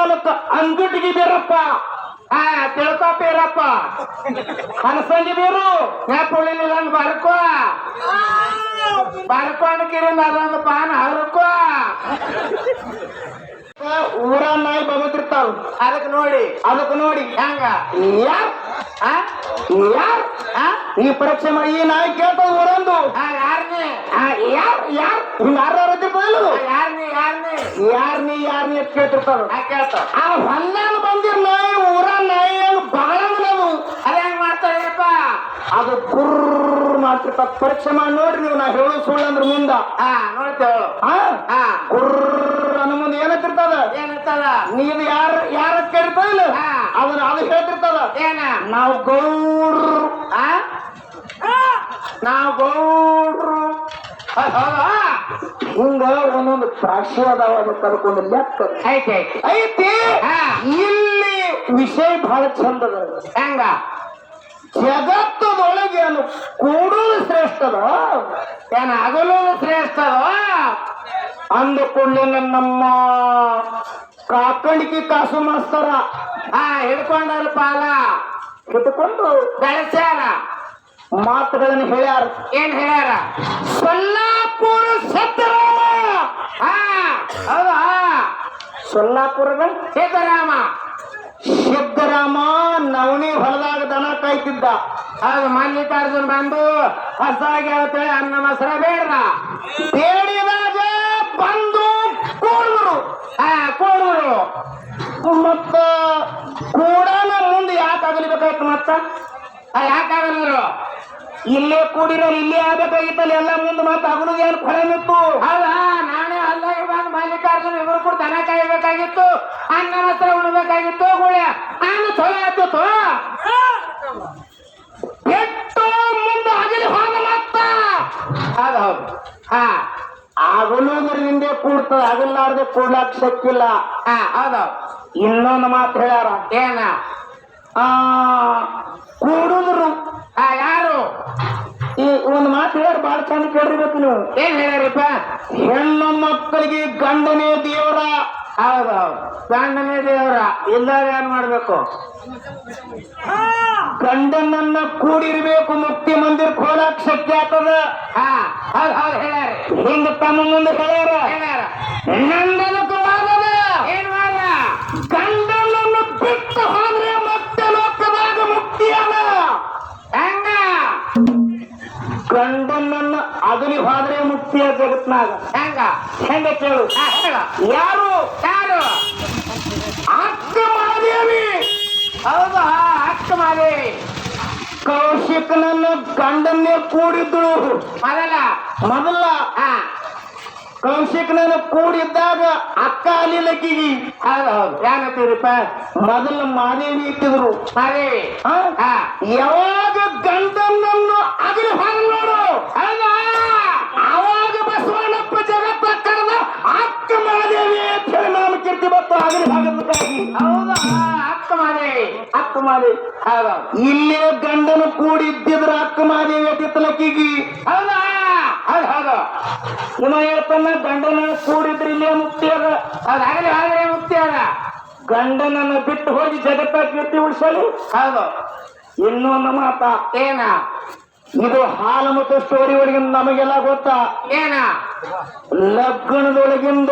ತಾಲೂಕು ಅಂಗುಟಿಗೆ ಬೇರಪ್ಪ. ತಿಳ್ಕೊ ಬೇರಪ್ಪ. ಹನಸಂಗಿ ಬೇರು ನೆಪುಳಿಲಿಲ್ಲ ಬರ್ಕೋ ಬರ್ಕೊಂಡ್ಕಿರಿ ಅದೊಂದು ಪಾನ್ ಹರ್ಕೋ. ಊರ ನಾಯಿ ಬಗುತ್ತಿರ್ತಾವ ಅದಕ್ಕೆ ನೋಡಿ ಹೆಂಗ ಯಾರ್ ಈ ಪರೀಕ್ಷೆ ಮಾಡಿ ಈ ನಾಯಿ ಕೇಳ್ತಾವ ಊರಂದು ಯಾರ್ನಿ ಅಂತ ಕೇಳ್ತಿರ್ತಾವ. ಆ ಹೊಲ್ಲಾಗ ಬಂದಿರ್ ನಾಯಿ ಊರ ನಾಯಿ ಬಗಳಂದ್ರದು ಅದ ಹೆಂಗ್ ಮಾಡ್ತಾರಪ್ಪ ಅದು ಗುರ್ರ್ ಮಾಡ್ತಿರ್ತಾವ. ಪರೀಕ್ಷೆ ಮಾಡಿ ನೋಡ್ರಿ ನೀವು. ನಾ ಹೇಳು ಸುಳ್ಳು ಅಂದ್ರ ಮುಂದ ನೋಡ್ತೇವ ಗುರ್ರ್ ಅನ್ನ ಮುಂದೆ ಏನತ್ತಿರ್ತದ ನೀವು ಯಾರ ಕೇಳ್ತಾಯಿಲ್ಲ ಅದನ್ನ ಅದು ಹೇಳ್ತಿರ್ತದ ನಾವು ಗೌಡ್ರು ಹಿಂಗ ಒಂದೊಂದು ಸಾಕ್ಷಿ ಅದಾವ ಕರ್ಕೊಂಡು ಲೆಕ್ಕ ಐತಿ. ಇಲ್ಲಿ ವಿಷಯ ಬಹಳ ಚಂದದ. ಹೆಂಗ ಜಗತ್ತದೊಳಗೆ ಕೂಡೋದು ಶ್ರೇಷ್ಠದ ಅಗಲೋದು ಶ್ರೇಷ್ಠದ ಅಂದುಕೊಳ್ಳಿ. ನಮ್ಮ ಕಾಕಣಿಕೆ ಕಾಸು ಮಾಸ್ತರ ಹಿಡ್ಕೊಂಡಾರ ಪಾಲ ಹಿಡ್ಕೊಂಡು ಬೆಳೆಸ್ಯಾರ ಮಾತುಗಳನ್ನು ಹೇಳ್ಯಾರ. ಏನ್ ಹೇಳ್ಯಾರ? ಸೊಲ್ಲಾಪುರ ಸಿದ್ದರಾಮ. ಹೌದಾ? ಸೊಲ್ಲಾಪುರದ ಸಿದ್ದರಾಮ ನವಣಿ ಹೊಲದಾಗ ದನ ಕಾಯ್ತಿದ್ದ. ಅದು ಮಲ್ಲಿಕಾರ್ಜುನ್ ಬಂದು ಹೊಸದಾಗಿ ಹೇಳ್ತೇವೆ ಅನ್ನ ಮೊಸರ ಬೇಡ ಬೇಡಿದಾಗ ಬಂದು ಕೂಡೂರು ಮತ್ತ ಕೂಡನ ಮುಂದೆ ಯಾಕೆ ಆಗಲಿಬೇಕಾಯ್ತು? ಮತ್ತ ಯಾಕಾಗಲಿದ್ರು ಇಲ್ಲೇ ಕೂಡಿರೋರು ಇಲ್ಲೇ ಆಗ್ಬೇಕಾಗಿತ್ತಲ್ಲ ಎಲ್ಲ ಮುಂದೆ ಮತ್ತೆ ಅಗಲುದು ಏನು ಕೊಳೆ ನಿತ್ತು. ಹೌದಾ? ನಾನೇ ಅಲ್ಲಾಗಿ ಬಂದು ಮಲ್ಲಿಕಾರ್ಜುನ್ ಇವರು ಕೂಡ ದನ ಕಾಯಬೇಕಾಗಿತ್ತು, ಅನ್ನ ಮಾತ್ರ ಉಣಬೇಕಾಗಿತ್ತು. ಗುಳೆ ನಾನು ಚೊಲೋ ಆಗ್ತಿತ್ತು ಎಷ್ಟು ಮುಂದೆ ಆಗಲಿ ಹೋದ ಮತ್ತ ಹೌದು ಆಗಲೂದ್ರ ಹಿಂದೆ ಕೂಡ್ತದ ಆಗಲಾರ್ದೆ ಕೂಡ್ಲಾಕ್ ಶಕ್ತಿಲ್ಲ. ಹೌದು. ಇನ್ನೊಂದು ಮಾತು ಹೇಳ್ಯಾರ. ಏನ? ಕೂಡುದ್ರು ಯಾರು ಈ ಒಂದು ಮಾತು ಹೇಳ್ಯಾರ ಬಾಳ ಚಂದ ಕೇಳಿರ್ಬೇಕು ನೀವು. ಏನ್ ಹೇಳ್ಯಾರಪ್ಪ? ಹೆಣ್ಣು ಮಕ್ಕಳಿಗೆ ಗಂಡನೇ ದೇವರ. ಹೌದೌದು, ಗಂಡನೇ ದೇವರ. ಇಲ್ಲಾರ ಏನ್ ಮಾಡ್ಬೇಕು? ಗಂಡನನ್ನ ಕೂಡಿರ್ಬೇಕು. ಮುಕ್ತಿ ಮಂದಿರ ಹೋಲಾಕ್ ಶಕ್ತಿ ಆಗ್ತದ. ಹೌದು ಹೇಳ್ಯಾರ. ಹಿಂಗ ತಮ್ಮ ಮುಂದೆ ಹೇಳ್ಯಾರ ನಂದನಕ್ಕೆ ವಾದದ. ಏನ್ ವಾದ? ಗಂಡನನ್ನು ಬಿಟ್ಟು ಹೋದ್ರೆ ಮತ್ತೆ ಲೋಕದಾಗ ಮುಕ್ತಿ ಅದ. ಹೆಂಗ? ಗಂಡನನ್ನ ಅಗಲಿ ಹೋದ್ರೆ ಮುಕ್ತಿಯ ಜಗತ್ನಾಗ. ಹೆಂಗ ಕೇಳು. ಯಾರು ಅಕ್ಕ ಮಹಾದೇವಿ. ಹೌದಾ? ಅಕ್ಕ ಮಹಾದೇವಿ ಕೌಶಿಕನನ್ನ ಗಂಡನ್ನೇ ಕೂಡಿದ್ದಳು ಮೊದಲ ಕೌಶಿಕನನ್ನು ಕೂಡಿದ್ದಾಗ ಅಕ್ಕ ಅಲಿಲಕ್ಕಿಗಿ. ಹೌದೌದು. ಏನಂತೀರಪ್ಪ? ಮೊದಲು ಮಾದೇವಿ ಇಟ್ಟಿದ್ರು. ಮಾದೇವಿ ಯಾವಾಗ ಗಂಡನನ್ನು ಅಗಲಿ ಹೋದ ನೋಡು ಅವಾಗ ಬಸವಣ್ಣಪ್ಪ ಜಗತ್ತ ಕರೆದ ಅಕ್ಕ ಮಹಾದೇವಿ ಅಂತ ಹೇಳಿ ನಾಮ ಕೀರ್ತಿ ಬತ್ತು ಅಗಲಿ ಭಾಗದಕ್ಕಾಗಿ. ಹೌದಾ? ಅಕ್ಕ ಮಹಾದೇವಿ ಹೌದೌದು. ಇಲ್ಲೇ ಗಂಡನು ಕೂಡಿದ್ದಿದ್ರ ಅಕ್ಕ ಮಹಾದೇವಿ ಅತಿತ್ತಲಕ್ಕಿಗಿ. ಹೌದಾ? ಹೌದು. ಇವ ಹೇಳ್ತಾನ ಗಂಡನ ಕೂಡಿದ್ರೆ ಇಲ್ಲೇ ಮುಕ್ತಿ ಅದ. ಅದಾಗಲಿ ಹಾಗೆ ಮುಕ್ತಿ ಅದ. ಗಂಡನನ್ನು ಬಿಟ್ಟು ಹೋಗಿ ಜಗತ್ತ ಕೀರ್ತಿ ಉಳಿಸಲು. ಹೌದು. ಇನ್ನೊಂದು ಮಾತ. ಏನ? ಇದು ಹಾಲು ಮತ್ತು ಸ್ಟೋರಿ ಒಳಗಿಂದ ನಮಗೆಲ್ಲ ಗೊತ್ತಾ? ಏನ? ಲಗ್ನದೊಳಗಿಂದ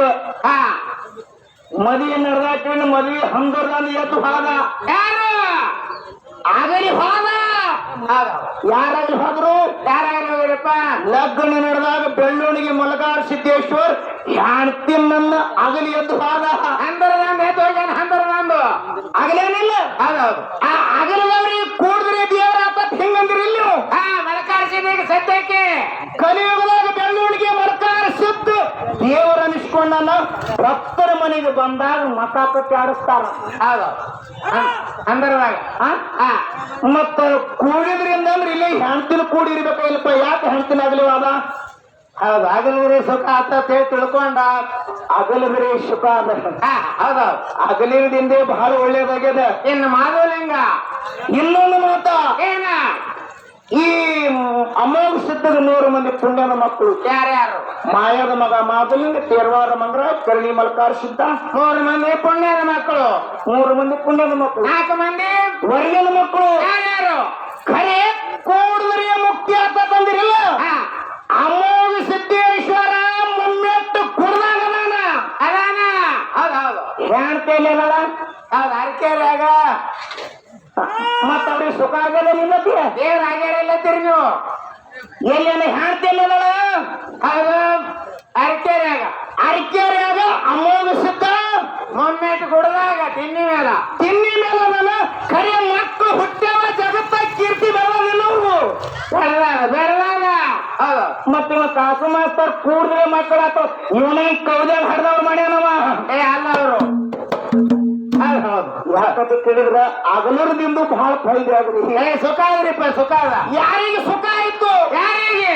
ಮದುವೆ ನಡೆದಾಕೊಂಡು ಮದುವೆ ಹಂದರ್ದಲ್ಲಿ ಎದ್ದು ಹೋದ. ಯಾರು ಆಗಲಿ ಹೋದ? ಯಾರಾಗಲಿ ಹೋದ್ರು? ಯಾರಾಗಲಿಪ್ಪ? ಲಗ್ನ ನಡೆದಾಗ ಬೆಳ್ಳೂಣಿಗೆ ಮಲಗಾರ್ ಸಿದ್ದೇಶ್ವರ್ ಹೆಣ್ತಿನ್ನ ಅಗಲಿ ಎದ್ದು ಹೋದ. ಹಂದರದಂದು ಎದ್ದು ಹೋಗ್ಯಾನ. ಹಂದರದಂದು ಅಗಲೇನಿಲ್ಲ. ಹೌದೌದು. ಆ ಅಗಲದವ್ರಿಗೆ ಕೂಡಿದ್ರೆ ದೇವರ ಆತ ಹಿಂಗಂದ್ರಿ ಇಲ್ಲಿ ಮಲಕಾರ ಸಿದ್ದಿಗೆ ಸದ್ಯಕ್ಕೆ ಕಲಿಯುಗದಾಗ ಬೆಳ್ಳೂಣಿಗೆ ಮಲಕಾರ ಸಿದ್ದು ದೇವರ ಅನಿಸ್ಕೊಂಡನ ಭಕ್ತರ ಮನೆಗೆ ಬಂದಾಗ ಮತಾಪತಿ ಆಡಿಸ್ತಾರ. ಅಂದರದಾಗ ಮತ್ತ ಕೂಡಿದ್ರಿಂದ ಅಂದ್ರೆ ಇಲ್ಲಿ ಹೆಣ್ತಿನ ಕೂಡಿರ್ಬೇಕ ಇಲ್ಲಪ್ಪ. ಯಾಕೆ ಹೆಣ್ತಿನ ಆಗಲಿವಾದ? ಹೌದು. ಅಗಲಿದ್ರೆ ಸುಖ ಆತ ತಿಳ್ಕೊಂಡ ಅಗಲಿದ್ರೆ ಸುಖ ಅದ. ಹೌದು. ಅಗಲಿರದಿಂದೇ ಬಹಳ ಒಳ್ಳೇದಾಗ್ಯದ. ಇನ್ನು ಮಾಧವಲಿಂಗ ಇನ್ನೊಂದು ಮಾತ. ಏನ? ಈ ಅಮೋಘ ಸಿದ್ಧದ 3 ಮಂದಿ ಪುಣ್ಯದ ಮಕ್ಕಳು ಯಾರ್ಯಾರು? ಮಾಯದ ಮಗ ಮಾದಲಿಂಗ, ತೇರವಾರ ಮಂಗ್ರ, ಕರ್ಣಿ ಮಲ್ಕಾರ ಸಿದ್ಧ. 3 ಮಂದಿ ಪುಣ್ಯದ ಮಕ್ಕಳು. 3 ಮಂದಿ ಪುಣ್ಯದ ಮಕ್ಕಳು. 4 ಮಂದಿ ವರ್ಗದ ಮಕ್ಕಳು ಯಾರ್ಯಾರು? ಖರೆ ಕೂಡುವರಿಯ ಮುಕ್ತಿ ಅಂತ ತಂದಿರಲ್ಲ. ಅಮೋಘ ಸಿದ್ದೇಶ್ವರ ಮುಮ್ಮೆಟ್ಟು ಕುಡ್ದಾಗ ಅದಾನ. ಹೌದು ಹೇಳ್ತೇನೆ ಹೌದು ಅರಕೆರ್ಯಾಗ ಮತ್ತ ಅವ್ರಿಗೆ ಸುಖ ಆಗಲ್ಲ ನಿಲ್ಲತಿ ದೇವ್ರ ಆಗ್ಯಾರಲ್ಲತ್ತೀರಿ ನೀವು. ಎಲ್ಲೇನ ಹೇಳ್ತೇನೆ ಹೌದು ಅರಕೆರ್ಯಾಗ ಅಮೋಘ ಸಿದ್ಧ ಮೊಮ್ಮೆಟ್ಟು ಕುಡ್ದಾಗ ತಿನ್ನಿ ಮೇಲ ನಾನು ಖರೆ ಮಕ್ಕಳು ಹುಟ್ಟ್ಯಾವ ಜಗತ್ತ ಕೀರ್ತಿ ಬರೋದಿಲ್ಲ ಅವ್ರು ಬೆಳದಾಗ. ಹೌದು ಮತ್ತೆ ಇವ ಕಾಸು ಮಾಸ್ತರ್ ಕೂಡಿದ್ರೆ ಮಕ್ಕಳಾತ ಇವನ ಕೌದ್ಯಾಗ ಹಡ್ದವ್ರು ಮಾಡ್ಯಾನವ. ಅಲ್ಲ ಅವರು ಯಾಕಂತ ಕೇಳಿದ್ರ ಅಗಲರದಿಂದ ಬಹಳ ಫೈದೆ ಆಗುದು. ಸುಖ ಆದ್ರಿಪ್ಪ, ಸುಖ ಅದ. ಯಾರಿಗೆ ಸುಖ ಆಯ್ತು? ಯಾರಿಗೆ?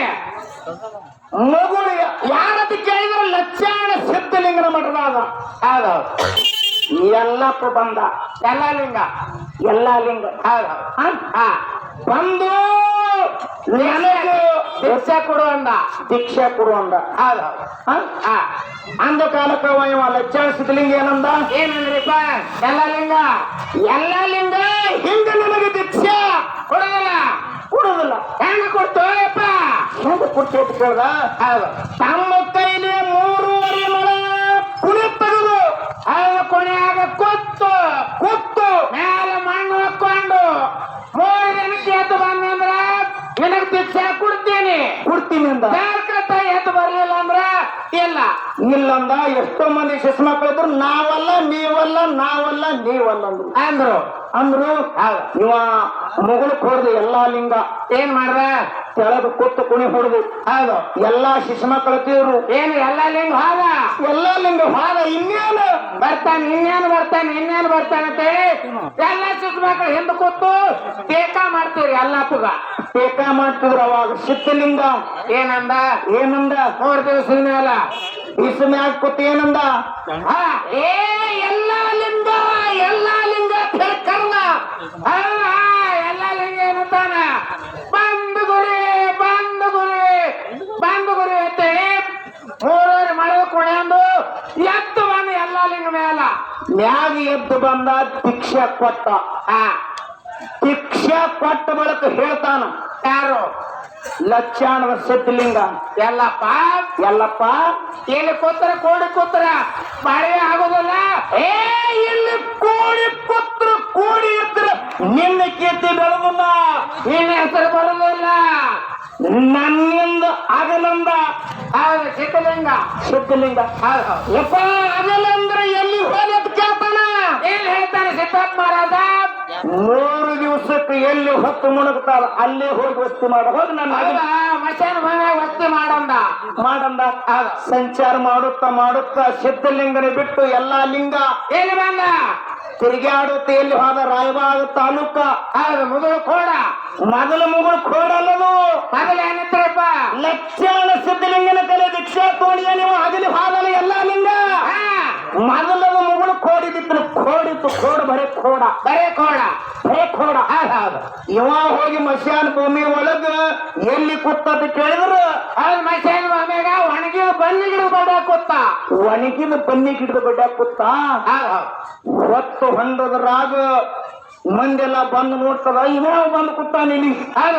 ಮಗುಳು ಯಾರತಿ ಕೇಳಿದ್ರ ಲಕ್ಷಾಣ ಸಿದ್ಧಲಿಂಗನ ಮಠದಾಗ. ಹೌದೌದು ಎಲ್ಲಪ್ಪ ಬಂದ. ಎಲ್ಲ ಲಿಂಗ. ಲಿಂಗ ಹೌದು ಬಂದು ನನಗೆ ದೀಕ್ಷಾ ಕೊಡುವಂದ. ದೀಕ್ಷಾ ಕೊಡುವಂದ. ಹೌದು ಅಂದ ಕಾಲಕ್ಕ ಇವ ಲಕ್ಷಾಣ ಸಿದ್ಧಲಿಂಗ ಏನಂದ? ಏನಂದ್ರಿಪ್ಪ? ಎಲ್ಲ ಲಿಂಗ ಹಿಂಗ ನನಗೆ ದೀಕ್ಷಾ ಕೊಡುದಿಲ್ಲ. ಹೆಂಗ ಕೊಡ್ತು ಯಪ್ಪ? ಹೆಂಗ ಕೊಡ್ತಿ ಅಂತ ಕೇಳ್ದ. ಹೌದು ತಮ್ಮ ಕೈಲಿ 3.5 ಮೊಳ ಕುಣಿ ತೆಗೆದು ಕೊನೆಯಾಗ ಕೂತು ಮೇಲೆ ಮಣ್ಣು ಹಾಕೊಂಡು 3 ದಿನಕ್ಕೆ ಎದ್ದು ಬಂದ್ರ ನಿನಗೆ ದೀಕ್ಷಾ ಕೊಡ್ತೀನಿ ಅಂದ. ಜಾಗ್ರತ ಎದ್ದು ಬರ್ಲಿಲ್ಲ ಅಂದ್ರ ಇಲ್ಲಂದ. ಎಷ್ಟೋ ಮಂದಿ ಶಿಶು ಮಕ್ಕಳಿದ್ರು ನಾವಲ್ಲ ನೀವಲ್ಲ ಅಂದ್ರು. ಇವ ಮುಗುಳು ಹೊಡೆದು ಎಲ್ಲಾ ಲಿಂಗ ಏನ್ ಮಾಡ್ದ? ತೆಳದು ಕೂತು ಕುಣಿ ಹೊಡೆದು. ಹೌದು ಎಲ್ಲಾ ಶಿಶು ಮಕ್ಕಳು ಏನು ಎಲ್ಲ ಲಿಂಗ ಹಾದ ಇನ್ನೇನು ಬರ್ತಾನೆ ಅಂತ ಹೇಳಿ ಎಲ್ಲ ಶಿಶು ಮಕ್ಕಳು ಹಿಂದೆ ಕೂತು ಟೇಕಾ ಮಾಡ್ತೀರಿ. ಎಲ್ಲಪ್ಪಗ ಟೇಕಾ ಮಾಡ್ತಿದ್ರು. ಅವಾಗ ಸಿದ್ಧಲಿಂಗ ಏನಂದ? 3 ದಿವಸದ ಮೇಲ ಮ್ಯಾಗ ಕೂತು ಏನಂದ? ಎಲ್ಲ ಲಿಂಗ ಕರ್ಮ. ಎಲ್ಲ ಲಿಂಗ ಏನಂತಾನ? ಬಂದು ಗುರಿ ಅಂತೇಳಿ 3 ಮಳೆ ಕುಣಿಯಂದು ಎದ್ದು ಬಂದು ಎಲ್ಲ ಲಿಂಗ ಮ್ಯಾಗ ಎದ್ದು ಬಂದ. ಭಿಕ್ಷಾ ಕೊಟ್ಟ. ಭಿಕ್ಷಾ ಕೊಟ್ಟ ಬಳಕ ಹೇಳ್ತಾನ. ಯಾರು? ಲಕ್ಷಾಣದ ಸಿದ್ಧಲಿಂಗ. ಎಲ್ಲಪ್ಪ ಇಲ್ಲಿ ಕೋಡಿ ಕೂತ್ರ ಮಳೆ ಆಗೋದಿಲ್ಲ. ಇಲ್ಲಿ ಕೋಡಿ ಇದ್ರ ನಿನ್ನ ಕೀರ್ತಿ ಬೆಳೆದಿಲ್ಲ, ನಿನ್ನ ಹೆಸರು ಬರೋದಿಲ್ಲ. ನನ್ನಿಂದ ಅಗಲಂದ. ಹೌದು ಸಿದ್ಧಲಿಂಗ. ಯಪ್ಪ ಅಗಲಂದ್ರ ಎಲ್ಲಿ ಹೋಗಿ ಅಂತ ಕೇಳ್ತಾನ. ಏನ್ ಹೇಳ್ತಾನೆ ಸಿದ್ಧಾರ್ಥ ಮಹಾರಾಜ? 3 ದಿವಸಕ್ಕೆ ಎಲ್ಲಿ ಹೊತ್ತು ಮುಣಗ್ತಾರ ಅಲ್ಲೇ ಹೋಗಿ ವಸ್ತಿ ಹೋಗಿ ನನ್ನ ಮಶಾನ ಮನೆಯಾಗ ವಸ್ತಿ ಮಾಡಂದ. ಸಂಚಾರ ಮಾಡುತ್ತಾ ಸಿದ್ಧಲಿಂಗನ ಬಿಟ್ಟು ಎಲ್ಲಾ ಲಿಂಗ ಎಲ್ಲಿ ಬಂದ? ತಿರುಗಾಡುತ್ತ ಎಲ್ಲಿ ಹೋದ? ರಾಯಬಾಗ ತಾಲೂಕ. ಹೌದು ಮೊದಲು ಮುಗುಳು ಖೋಡಲ್ಲದು. ಮೊದಲು ಏನಿತ್ರಪ್ಪ? ಲಕ್ಷಾಣ ಸಿದ್ಧಲಿಂಗನ ಕಲೆ ದೀಕ್ಷಾ ತೋಣಿಯ ನೀವು ಅಗಲಿ ಹೋದಲ್ಲ ಎಲ್ಲಾ ಲಿಂಗ. ಮೊದಲದು ಮುಗುಳು ಖೋಡಿದಿತ್ತು. ಬರೇ ಖೋಡ. ಇವ ಹೋಗಿ ಮಶಾನ ಭೂಮಿ ಒಳಗ ಎಲ್ಲಿ ಕೂತ ಕೇಳಿದ್ರು ಮಶಾನ ಭೂಮಿಯಾಗ ಒಣಗಿದ ಬನ್ನಿ ಗಿಡದ ಬಡ್ಡ ಕೂತ. ಹೊತ್ತು ಹೊಂಡದ್ರಾಗ ಮಂದೆಲ್ಲ ಬಂದು ನೋಡ್ತದ. ಇವಾಗ ಬಂದು ಕೂತಾನ ಇಲ್ಲಿ.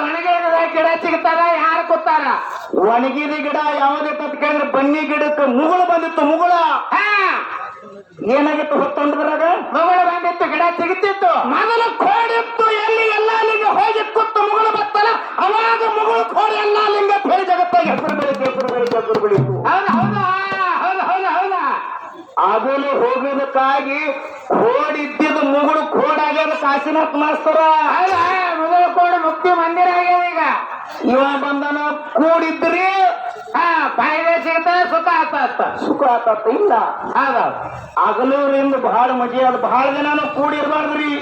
ಒಣಗಿದ ಗಿಡ ಸಿಗ್ತಾರ. ಯಾರು ಕೂತಾರ? ಒಣಗಿದ ಗಿಡ ಯಾವುದೇ ತತ್ ಕೇಳಿದ್ರೆ ಬನ್ನಿ ಗಿಡಕ್ಕೆ ಮುಗುಳು ಬಂದಿತ್ತು. ಏನಾಗಿತ್ತು? ಹೊತ್ತೊಂಡದ್ರಾಗ ಮುಗುಳು ಬಂದಿತ್ತು. ಗಿಡ ಸಿಗುತ್ತಿತ್ತು. ಮೊದಲು ಕೋಡಿತ್ತು. ಎಲ್ಲಿ ಎಲ್ಲಾ ಲಿಂಗ ಹೋಗಿ ಕೂತು ಮುಗುಳು ಬತ್ತಲ್ಲ ಅವಾಗ ಮುಗುಳು ಕೋಡಿ ಎಲ್ಲಾ ಲಿಂಗ ಹೇಳಿ ಜಗತ್ತಾಗ ಹೆಸರು ಬೆಳೀತು. ಆಗಲೇ ಹೋಗೋದಕ್ಕಾಗಿ ಕೋಡಿದ್ದಿದ್ದು ಮುಗುಳು ಕೋಡಾಗ್ಯದ ಕಾಶಿನಾಥ್ ಮಾಸ್ತರ. ಮೊದಲು ಕೋಡಿ ಮುಕ್ತಿ ಮಂದಿರ ಆಗ್ಯದ. ಈಗ ಇವ ಬಂದನ ಕೂಡಿದ್ರಿ ಫಾಯ್ದೆ ಸಿಗ್ತದೆ, ಸುಖ ಆತ ಇಲ್ಲ. ಅಗಲೂರಿಂದ ಬಹಳ ಮಜೆ ಅದ. ಬಹಳ ಜನ ಕೂಡಿರ್ಬಾರ್ದ್ರಿ.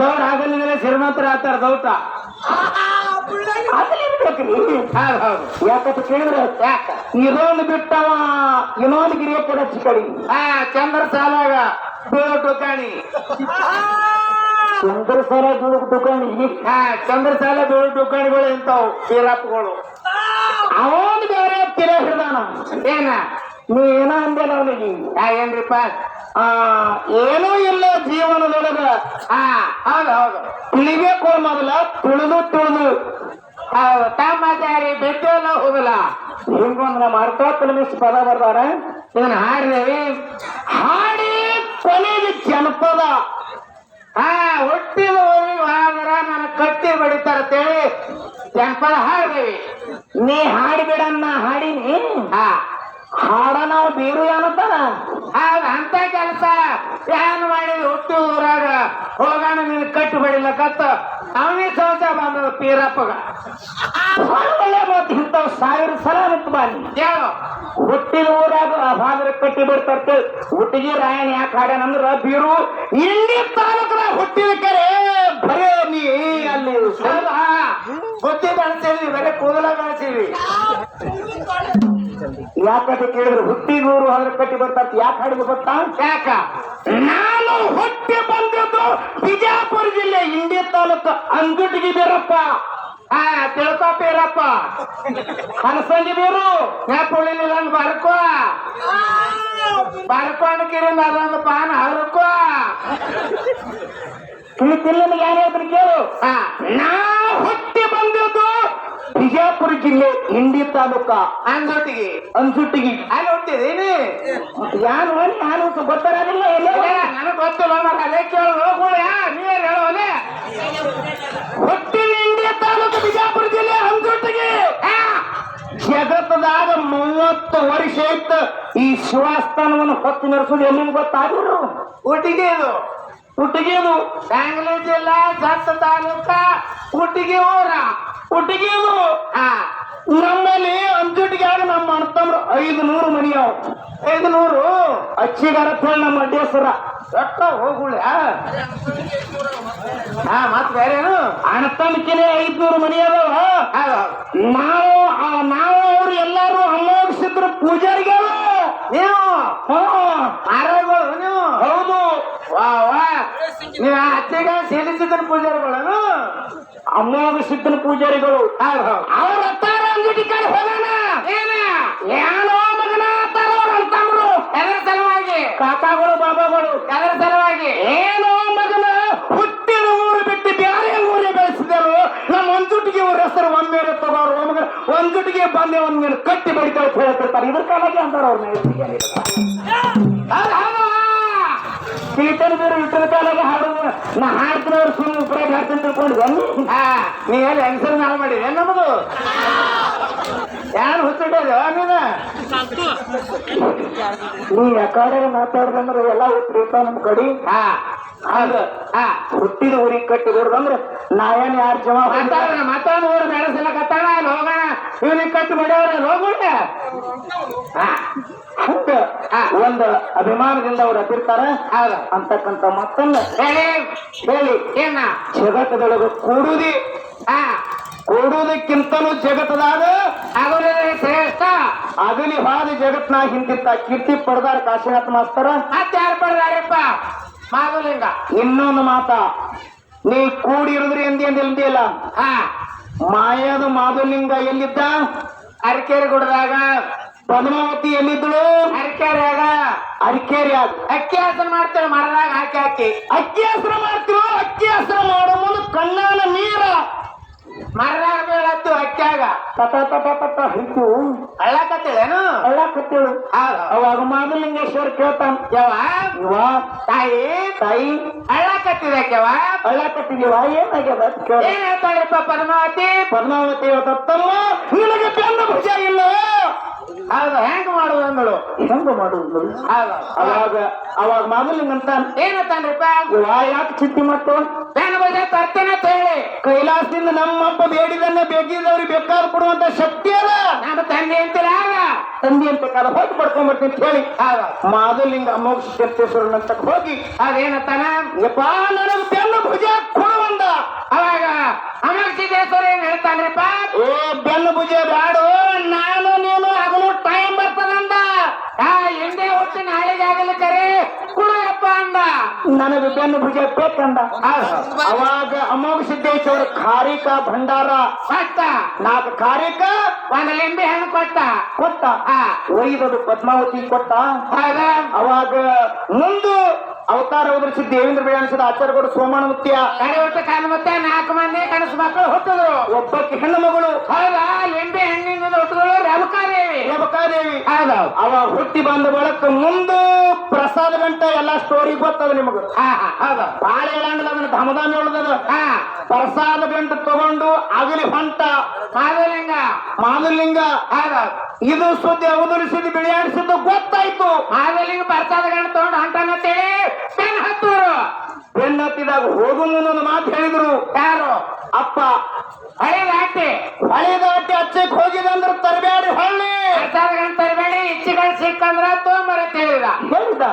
ದೌಡ್ ಆಗಲಿದ್ರೆ ಶ್ರೀಮಂತರ ಆತಾರ ದೌಟ. ಯಾಕಂತ ಕೇಳಿದ್ರೆ ಇದೊಂದು ಬಿಟ್ಟವ ಇನ್ನೊಂದು ಗಿರಿಯ ಕೊಡ ಚಿಕ್ಕಡಿ ಚಂದ್ರ ಸಾಲಾಗ ಬೇಟು ಕಾಣಿ ಚಂದ್ರಸಾಲ ದುಕಾಣಿಗೆ ಚಂದ್ರಸಾಲ ದುಕಾಣಿಗಳು ಇಂತಾವ್ ಪೀರಪ್ಪಗಳು. ಅವನು ಬೇರೆ ಕಿರೆ ಹಿಡ್ದಾನ. ಏನ ನೀ ಏನ ಅಂದೇನ ಅವನಿಗೆ? ಏನ್ರಿಪ್ಪ? ಏನೂ ಇಲ್ಲ ಜೀವನದೊಳಗ. ಹೌದು ಹೌದು, ತಿಳಿಬೇಕು ಮೊದಲ, ತುಳಿದು ತಮ್ಮಾಚಾರಿ ಬಿಟ್ಟಲ್ಲ ಹೋಗಲ್ಲ. ಹಿಂಗೊಂದು ನಮ್ಮ ಅರ್ಥೋತ್ತಲ ಮಿಸ್ ಪದ ಬರ್ದಾರ. ಇದನ್ನ ಹಾಡಿದೇವಿ. ಹಾಡಿ ಕೊನೆಗೆ ಜನಪದ. ಹುಟ್ಟಿದ ಊರಿಗೆ ಹೋದ್ರ ನನ್ನ ಕಟ್ಟಿ ಬಡಿತಾರಂತೇಳಿ ಜನಪದ ಹಾಡಿದೇವಿ. ನೀ ಹಾಡಿಬಿಡನ್ನ ಹಾಡಿನಿ. ಹಾಡ ನಾವು ಬೀರು ಏನತ್ತಾರ. ಅಂತ ಕೆಲಸ ಏನ್ ಮಾಡಿದ್? ಹುಟ್ಟು ಊರಾಗ ಹೋಗೋಣ ನೀನು ಕಟ್ಟಿ ಬಡಿಲಕತ್ತ ಅವನಿಗೆ ಸಂಸ ಬಂದದ ಪೀರಪ್ಪಗ. ಒಳ್ಳೆ ಮಾತು ಇಂಥವ್ 1000 ಸಲ ನಿಂತು ಬಾನಿ ಹೇಳು. ಹುಟ್ಟಿದ ಊರಾಗ ಭಾದ್ರ ಕಟ್ಟಿ ಬಿಡ್ತಾರ. ಹುಟ್ಟಿಗೆ ರಾಯಣ ಯಾಕೆ ಹಾಡ್ಯಾನಂದ್ರ ಬೀರು ಇಲ್ಲಿ ತಾಲೂಕರ ಹುಟ್ಟಿದ ಕರೆ ಬರೇ ನೀ ಅಲ್ಲಿ ಬುದ್ಧಿ ಬೆಳೆಸಿದ್ವಿ, ಬರೀ ಕೂದಲ ಬೆಳೆಸಿದ್ವಿ. ಯಾಕಂತ ಕೇಳಿದ್ರು ಹುಟ್ಟಿಗೂರು ಅದ್ರ ಕಟ್ಟಿ ಬರ್ತಾರ. ಯಾಕೆ ಹಾಡಿದ ಗೊತ್ತಾ? ಯಾಕ? ನಾನು ಹುಟ್ಟಿ ಬಂದಿದ್ದು ಬಿಜಾಪುರ ಜಿಲ್ಲೆ ಇಂಡಿ ತಾಲೂಕು ಅಂಗುಟಿಗೆ ಬೀರಪ್ಪ. ತಿಳ್ಕೊ ಪೀರಪ್ಪ. ಹನಸಂಗಿ ಬೀರು ನೆಪುಳಿಲಿಲ್ಲ ಬರ್ಕೋ, ಬರ್ಕೊಂಡು ಕಿರಿಂದ ಅದೊಂದು ಪಾನ ಹರ್ಕೋ. ತಿಳಿತಿಲ್ಲ ನಿನಗೆ ಯಾರು ಹೇಳ್ತೀನಿ ಕೇಳು. ನಾ ಹುಟ್ಟಿ ಬಂದಿದ್ದು ಬಿಜಾಪುರ ಜಿಲ್ಲೆ ಇಂಡಿ ತಾಲೂಕ ಅಂಜೊಟ್ಟಿಗೆ ಅನ್ಸುಟ್ಟಿಗೆ. ಅಲ್ಲಿ ಹುಟ್ಟಿದೀನಿ. ನಾನು ಗೊತ್ತಾಗಿಲ್ಲ. ನನಗ್ ಗೊತ್ತಿಲ್ಲ, ಅದೇ ಕೇಳು. ಹೋಗೋಣ, ನೀವೇ ಹೇಳೋನೆ. ಹುಟ್ಟಿದ ಇಂಡಿ ತಾಲೂಕು ಬಿಜಾಪುರ ಜಿಲ್ಲೆ ಅನ್ಸುಟ್ಟಿಗೆ. ಜಗತ್ತದಾಗ 30 ವರ್ಷ ಇತ್ತು ಈ ಶಿವಾಸ್ಥಾನವನ್ನು ಹೊತ್ತು ನಡೆಸೋದು. ಎಲ್ಲಿಂದ ಗೊತ್ತಾದ್ರು? ಹುಟ್ಟಿಗೆ ಇದು ಹುಟ್ಟಿಗೆದು ಬ್ಯಾಂಗ್ಳೂರ್ ಜಿಲ್ಲಾ ದತ್ತ ತಾಲೂಕ ಹುಟ್ಟಿಗೆ ಊರ. ಹುಟ್ಟಿಗೆದು ನಮ್ಮಲ್ಲಿ ಅಂಜುಟಿಗೆ ನಮ್ಮ ಅಣ್ತಂದ್ರು 500 ಮನಿ ಅವ. 500 ಅಚ್ಚಿಗಾರತ್ ಹೇಳಿ ನಮ್ಮ ಅಡ್ಡೇಸರ ರೊಕ್ಕ ಹೋಗುಳ. ಮತ್ ಬೇರೇನು? ಅಣ್ಣತಮ್ಮಕಿನೇ 500 ಮನಿ ಅದಾವ. ನಾವು ಅವ್ರು ಎಲ್ಲಾರು ಅಮೋಘಿಸಿದ್ರು ಪೂಜಾರಿಗಳು. ನೀವು ಆರೋಗಳು ನೀವು? ಹೌದು. ನೀವು ಅತ್ತಿಗ ಸೇರಿಸಿದ ಪೂಜಾರಿಗಳನ್ನು ಅಮೋಘ ಸಿದ್ದನ ಪೂಜಾರಿಗಳು. ಅವ್ರ ಹತ್ತಾರ ಅಂಗಡಿ ಕಡೆ ಹೋಗೋಣ. ಏನೋ ಮಗನ ತಾರ ಅವ್ರ ಅಂತಂದ್ರು. ಎದರ ಸಲುವಾಗಿ? ಕಾಕಾಗಳು ಬಾಬಾಗಳು. ಎದರ ಸಲುವಾಗಿ? ಏನೋ ಮಗನ ಹುಟ್ಟಿದ ಊರು ಬಿಟ್ಟು ಬೇರೆ ಊರೇ ಬೆಳೆಸಿದರು. ನಮ್ಮ ಒಂದುಟಿಗೆ ಊರ ಹೆಸರು ಒಮ್ಮೆ ತಗೋರು. ಮಗನ ಒಂದುಟಿಗೆ ಬಂದೆ ಒಂದ್ ಕಟ್ಟಿ ಬಡಿತಾಳೆ ಹೇಳ್ತಿರ್ತಾರೆ. ಇದ್ರ ಕಾಲಾಗೆ ಅಂತಾರ ಅವ್ರ ಕೀರ್ತನ ಬೇರೆ ಇಟ್ಟದ ಕಾಲಾಗ ಹಾಡುದು. ನಾ ಹಾಡ್ತೀನಿ ಅವ್ರು ಸುಮ್ಮನೆ ಉಪರಾಗ ಹಾಡ್ತೀನಿ ತಿಳ್ಕೊಂಡು ಬನ್ನಿ. ನೀ ಹೇಳಿ ಹೆಂಗಸರು ನಾವು ಮಾಡಿದೆ ನಮ್ಮದು. ಯಾರು ಹುಚ್ಚಿಟ್ಟದ ನೀನ? ನೀ ಯಾಕಡೆ ಮಾತಾಡ್ದಂದ್ರೆ ಎಲ್ಲ ಹುಟ್ಟಿರ್ತಾವ ನಮ್ ಕಡೆ. ಹುಟ್ಟಿದ ಊರಿಗೆ ಕಟ್ಟಿ ಬಿಡ್ದಂದ್ರೆ ನಾವೇನ್ ಯಾರು ಜಮಾ ಮತ್ತೊಂದು ಊರು ಬೆಳೆಸಲಕತ್ತಾಳ. ಅಲ್ಲಿ ಹೋಗೋಣ, ಇವ್ನಿಗೆ ಕಟ್ಟಿ ಮಾಡ್ಯವ್ರ ಹೋಗೋಣ. ಹಂಗ ಒಂದು ಅಭಿಮಾನದಿಂದ ಅವ್ರು ಹತ್ತಿರ್ತಾರ ಅಂತಕ್ಕಂಥ ಮತ್ತನ್ನ ಹೇಳಿ ಏನ ಜಗತ್ತದೊಳಗ ಕೂಡುವುದಕ್ಕಿಂತಲೂ ಜಗತ್ತದಾಗ ಶ್ರೇಷ್ಠ ಅಗಲಿ ಹಾದಿ ಜಗತ್ನಾಗ ಹಿಂದಿತ್ತ ಕೀರ್ತಿ ಪಡೆದಾರ ಕಾಶಿನಾಥ ಮಾಸ್ತರ. ಮತ್ತೆ ಯಾರು ಪಡೆದಾರಪ್ಪ? ಮಾಧುಲಿಂಗ. ಇನ್ನೊಂದು ಮಾತ, ನೀ ಕೂಡಿರುದ್ರಿ ಎಂದಿಲ್ಲ. ಮಾಯದ ಮಾಧುಲಿಂಗ ಎಲ್ಲಿದ್ದ? ಅರಕೇರಿ ಗುಡದಾಗ. ಪದ್ಮಾವತಿ ಎಲ್ಲಿದ್ದಳು? ಅರಕೇರಿಯಾಗ. ಅರಕೇರಿಯಾಗ ಅಕ್ಕಿ ಹಸನ ಮಾಡ್ತೇವೆ ಮರದಾಗ ಹಾಕಿ ಅಕ್ಕಿ ಹಸ್ರ ಮಾಡ್ತೀವಿ. ಅಕ್ಕಿ ಹಸ್ರ ಮಾಡೋ ಮುಂದೆ ಕಣ್ಣಾನ ನೀರ ಮರದಾಗ ಬೀಳತ್ತು. ಅಕ್ಕಿಯಾಗ ಹಿಡಿತು ಅಳ್ಳಕತ್ತೇಳೇನು? ಅಳ್ಳಕತ್ತೇಳು. ಅವಾಗ ಮಾಧುಲಿಂಗೇಶ್ವರ ಕೇಳ್ತಾನ, ಯವ್ವ ತಾಯಿ ಅಳ್ಳಕತ್ತಿದಕ್ಕೆವ ಅಳ್ಳಕತ್ತಿದೀವ ಏನಾಗ್ಯದ? ಏನ್ ಹೇಳ್ತಾಳಪ್ಪ ಪದ್ಮಾವತಿ? ಪದ್ಮಾವತಿ ಹೇಳ್ತಮ್ಮ, ನಿನಗೆ ಬೆನ್ನ ಭುಜ ಇಲ್ಲ. ಹೌದು, ಹೆಂಗ್ ಮಾಡುದು ಅಂದಳು. ಹೆಂಗ ಮಾಡುದು? ಅವಾಗ ಮಾಧುಲಿಂಗ ಅಂತ ಏನತ್ತಾನ್ರಿಪ್ಪ? ಯಾಕೆ ಚಿಂತೆ ಮಾಡ್ತು? ಬೆನ್ನ ಭುಜ ತರ್ತೇನೆ ಅಂತ ಹೇಳಿ ಕೈಲಾಸದಿಂದ ನಮ್ಮಪ್ಪ ಬೇಡಿದನ್ನ ಬೇಕಿದವ್ರಿಗೆ ಬೇಕಾದ ಕೊಡುವಂತ ಶಕ್ತಿ ಅದ. ನಮ್ಮ ತಂದೆ ಅಂತೀರ ತಂದೆ ಅಂತ ಕಾಲ ಹೋಗಿ ಪಡ್ಕೊಂಡ್ಬರ್ತೀನಿ ಅಂತ ಹೇಳಿ ಮಾಧುಲಿಂಗ ಅಮೋಘ ಸಿದ್ದೇಶ್ವರನಂತ ಹೋಗಿ ಅದೇನತ್ತಾನ? ಯಪ್ಪ ನನಗೆ ಬೆನ್ನ ಭುಜ ಕೊಡುವಂದ. ಅವಾಗ ಅಮೋಘ ಸಿದ್ದೇಶ್ವರ ಏನ್ ಹೇಳ್ತಾನ್ರಿಪ್ಪ? ಬೆನ್ನ ಭುಜ ಬ್ಯಾಡು, ನಾನು ನೀನು ಆಗಲು ಟೈಮ್ ಬರ್ತದಂದ. ಹಿಂದೆ ಹುಟ್ಟಿ ನಾಳೆಗೆ ಆಗಲಿ ಕರೆ ಕೊಡುಯಪ್ಪ ಅಂದ ನನಗೆ ಬೆನ್ನು ಭುಜ ಬೇಕಂದ. ಅವಾಗ ಅಮೋಘ ಸಿದ್ದೇಶ್ವರ ಖಾರಿಕ ಭಂಡಾರ ಕೊಟ್ಟ 4 ಖಾರಿಕ ಒಂದು ಲಿಂಬೆ ಹಣ್ಣು ಕೊಟ್ಟ ಕೊಟ್ಟ. ಆ, ಒಯ್ದದು ಪದ್ಮಾವತಿ ಕೊಟ್ಟ. ಹೌದಾ ಅವಾಗ ಮುಂದು ಅವತಾರ ಉದರಿಸಿದ ದೇವೇಂದ್ರ ಬೆಳಣಿಸಿದ ಆಚಾರ್ಯಗೌಡ ಸೋಮಣ್ಣ ಮುತ್ಯ ಕಡೆ ಹುಟ್ಟು ಕಾಲ ಮತ್ತೆ 4 ಮಂದಿ ಕನಸು ಮಕ್ಕಳು ಹುಟ್ಟಿದ್ರು. ಒಬ್ಬಕ್ಕೆ ಹೆಣ್ಣು ಮಗಳು ಹೌದಾ ಲಿಂಬೆ ಹಣ್ಣಿಂದ ಹುಟ್ಟಿದ್ರು ರೇವಕಾದೇವಿ. ರೇವಕಾದೇವಿ. ಹೌದು ಅವ ಹುಟ್ಟಿ ಬಂದ ಬಳಕ ಮುಂದೆ ಪ್ರಸಾದ ಗಂಟ ಎಲ್ಲಾ ಸ್ಟೋರಿ ಗೊತ್ತದ ನಿಮಗ. ಹೌದು ಬಾಳ ಹೇಳಂಗಿಲ್ಲ ಅದನ್ನ ಧಮಧಾಮಿ ಹೇಳದ. ಹಾ ಪ್ರಸಾದ ಗಂಟ ತಗೊಂಡು ಅಗಲಿ ಹೊಂಟ ಮಾಧುಲಿಂಗ. ಮಾದುಲಿಂಗ. ಹೌದು ಇದು ಸುದ್ದಿ ಅವತರಿಸಿದ ಬೆಳೆಯಾಡಿಸಿದ್ದು ಗೊತ್ತಾಯ್ತು. ಮಾಧುಲಿಂಗ ಪ್ರಸಾದ ಗಂಟು ತಗೊಂಡು ಹೊಂಟನಂತೇಳಿ ಬೆನ್ ಹತ್ತೂರು. ಬೆನ್ನತ್ತಿದಾಗ ಹೋಗು ಮುಂದೊಂದು ಮಾತು ಹೇಳಿದ್ರು. ಯಾರು ಅಪ್ಪ ಹಳೆ ದಾಟಿ ಹಳೆ ದಾಟಿ ಹಚ್ಚಕ್ ಹೋಗಿದಂದ್ರ ತರಬೇಡಿ ಹಳ್ಳಿ ಪ್ರಸಾದ ಗಂಟು ತರಬೇಡಿ ಇಚ್ಚಿಗಳು ಸಿಕ್ಕಂದ್ರ ತೊಂಬರತ್ ಹೇಳಿದ. ಹೇಳಿದ.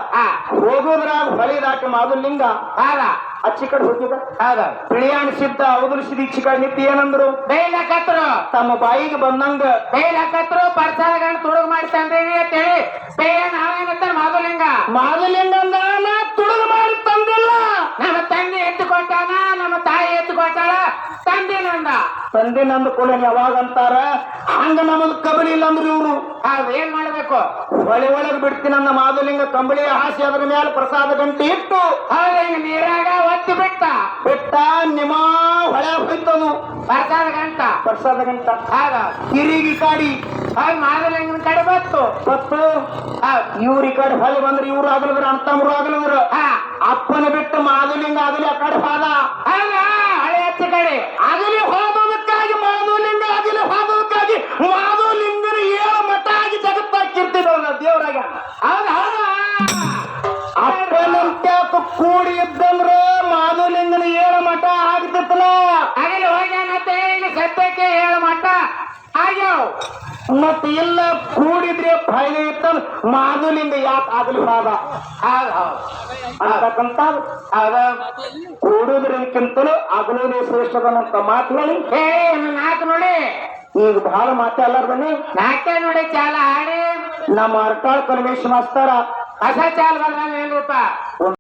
ಹೋಗೋದ್ರಾಗ ಹೊಳೆ ದಾಟಿ ಮಾದುಲಿಂಗ ಹೌದ ಅಚ್ಚಿ ಕಡೆ ಹೋಗಿದ. ಹೌದು ಬಿಳಿಯಾಣಿಸಿದ್ದ ಅವತರಿಸಿದ ಇಚ್ಚಿ ಕಡೆ ನಿಂತು ಏನಂದ್ರು? ಬೇಯ್ಲಕತ್ರು ತಮ್ಮ ಬಾಯಿಗೆ ಬಂದಂಗ ಬೇಯ್ಲಕತ್ರು ಪ್ರಸಾದ ಗಂಟು ತುಡುಗ್ ಮಾಡಿ ತಂದೇವಿ ಅಂತೇಳಿ ಬೇಯ ನಾವೇನಂತ ಮಾಧುಲಿಂಗ. ಮಾದುಲಿಂಗ ಅಂದ ನಾ ತುಡುಗು ಮಾಡಿ ತಂದಿಲ್ಲ. ನಮ್ಮ ತಂದೆ ಎತ್ತು ಕೊಟ್ಟಾನ, ನಮ್ಮ ತಾಯಿ ಎತ್ತು ಕೊಟ್ಟಾಳ, ತಂದಿನಂದ. ತಂದೆ ನಂದು ಕೂಡ ಯಾವಾಗ ಅಂತಾರ ಹಂಗ ನಮಗ್ ಕಬಳಿ ಇಲ್ಲ ಅಂದ್ರು ಇವ್ರು. ಹೌದು ಏನ್ ಮಾಡ್ಬೇಕು? ಹೊಳೆ ಒಳಗೆ ಬಿಡ್ತೀನಿ ನನ್ನ ಮಾದುಲಿಂಗ ಕಂಬಳಿ ಹಾಸಿ ಅದ್ರ ಮೇಲೆ ಪ್ರಸಾದ ಗಂಟೆ ಇಟ್ಟು ಹೌದು ಹಿಂಗ ನೀರಾಗ ಒತ್ತಿ ಬಿಟ್ಟ ಬಿಟ್ಟ ನಿಮ್ಮ ಹೊಳೆ ಹೋಯ್ತದು ಪ್ರಸಾದ ಗಂಟ. ಪ್ರಸಾದ ಗಂಟ ಹೌದು ತಿರುಗಿ ಕಾಡಿ ಹೌದು ಮಾಧುಲಿಂಗನ ಕಡೆ ಬತ್ತು. ಬತ್ತು. ಹೌದು ಇವ್ರ ಈ ಕಡೆ ಹೊಳೆ ಬಂದ್ರ ಇವ್ರು ಆಗಲಿದ್ರ ಅಂತಮ್ರು ಆಗಲಿದ್ರ. ಅಪ್ಪನ ಬಿಟ್ಟು ಮಾದುಲಿಂಗ ಆಗಲಿ ಆ ಕಡೆ ಹೋದ. ಹೌದಾ ಹಳೆ ಹಚ್ಚ ಕಡೆ ಆಗಲಿ ಹೋದದಕ್ಕಾಗಿ ಮಾದುಲಿಂಗ ಆಗಲಿ ಹೋದದಕ್ಕಾಗಿ ಮಾದುಲಿಂಗನ 7 ಮಠ ಆಗಿ ಜಗತ್ತಾಗಿ ಕಿರ್ತಿದ್ರಲ್ಲ ದೇವರಾಗ. ಹೌದು ಹೌದು ಅಪ್ಪನಂತ್ಯಾಕ ಕೂಡಿ ಇದ್ದಂದ್ರ ಮಾದುಲಿಂಗನ 7 ಮಠ ಆಗ್ತಿತ್ತಲ್ಲ. ಆಗಲಿ ಹೋಗ್ಯಾನಂತ ಹೇಳಿ ಸತ್ಯಕ್ಕೆ 7 ಮಟ್ಟ ಆಗ್ಯಾವ. ಮತ್ತೆ ಇಲ್ಲ ಕೂಡಿದ್ರೆ ಫಾಯ್ದೆ ಇತ್ತಂದ್ರ ಮಾದುಲಿಂಗ ಯಾಕೆ ಆಗಲಿ ಹೋದ ಹೌದು ಹೌದು ಅಂತಕ್ಕಂತ ಹೌದು ಕೂಡುದ್ರಕ್ಕಿಂತಲೂ ಆಗಲೇ ಶ್ರೇಷ್ಠದನ್ನಂತ ಮಾತು ಹೇಳಿ ಹೇಳಿ 4 ನೋಡಿ ಈಗ ಬಹಳ ಮಾತೆ ಎಲ್ಲಾರು ಬನ್ನಿ 4 ನೋಡಿ ಚಾಲ ಹಾಡಿ ನಮ್ಮ ಅರ್ಟಾಳ್ ಪರಮೇಶ್ ಮಾಸ್ತರ ಹೊಸ ಚಾಲ್ ಬರ್ದಾನ ಏನ್ರಿಪ್ಪ